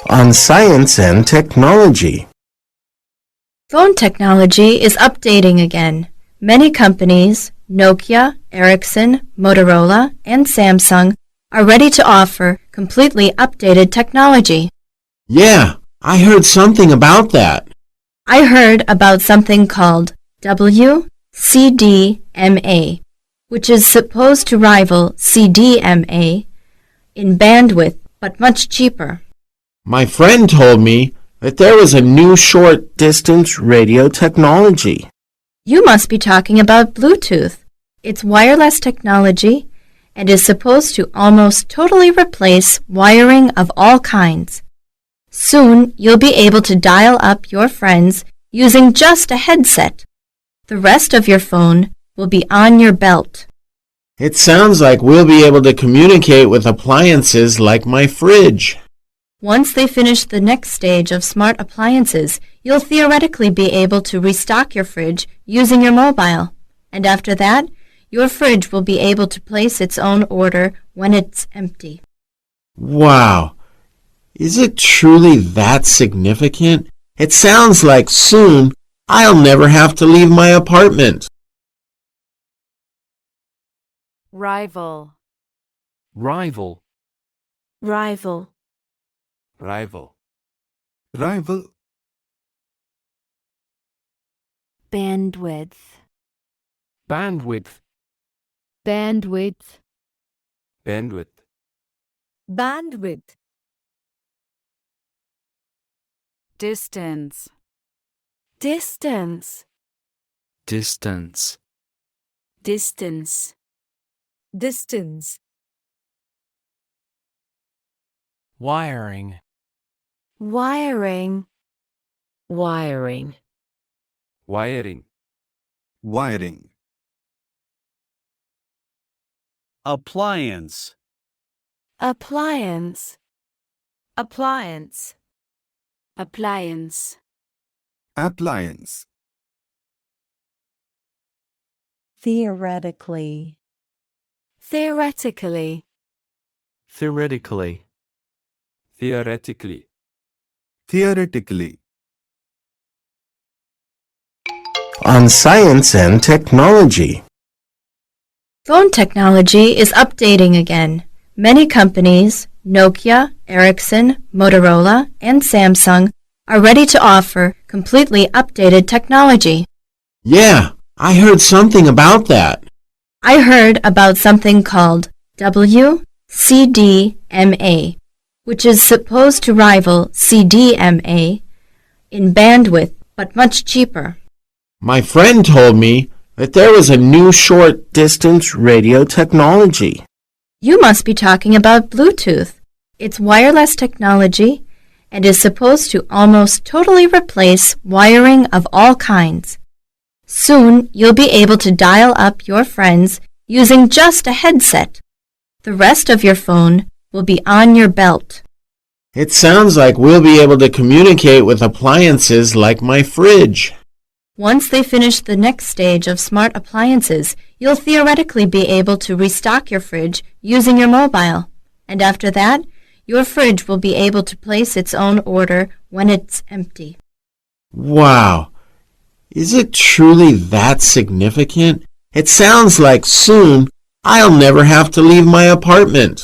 on science and technology. Phone technology is updating again. Many companies, Nokia, Ericsson, Motorola, and Samsung, are ready to offer completely updated technology. Yeah, I heard something about that. I heard about something called WCDMA, which is supposed to rival CDMA in bandwidth, but much cheaper. My friend told me that there was a new short-distance radio technology. You must be talking about Bluetooth. It's wireless technology and is supposed to almost totally replace wiring of all kinds. Soon, you'll be able to dial up your friends using just a headset. The rest of your phone will be on your belt. It sounds like we'll be able to communicate with appliances like my fridge. Once they finish the next stage of smart appliances, you'll theoretically be able to restock your fridge using your mobile. And after that, your fridge will be able to place its own order when it's empty. Wow! Is it truly that significant? It sounds like soon I'll never have to leave my apartment. Rival. Rival. Rival. Rival. Rival. Bandwidth. Bandwidth. Bandwidth. Bandwidth. Bandwidth. Distance. Distance. Distance. Distance. Distance. Wiring. Wiring. Wiring. Wiring. Wiring. Appliance. Appliance. Appliance. Appliance. Appliance. Theoretically. Theoretically. Theoretically. Theoretically. Theoretically. On science and technology. Phone technology is updating again. Many companies, Nokia, Ericsson, Motorola, and Samsung, are ready to offer completely updated technology. Yeah, I heard something about that. I heard about something called WCDMA, which is supposed to rival CDMA in bandwidth, but much cheaper. My friend told me that there was a new short-distance radio technology. You must be talking about Bluetooth. It's wireless technology and is supposed to almost totally replace wiring of all kinds. Soon, you'll be able to dial up your friends using just a headset. The rest of your phone will be on your belt. It sounds like we'll be able to communicate with appliances like my fridge. Once they finish the next stage of smart appliances, you'll theoretically be able to restock your fridge using your mobile. And after that, your fridge will be able to place its own order when it's empty. Wow! Is it truly that significant? It sounds like soon I'll never have to leave my apartment.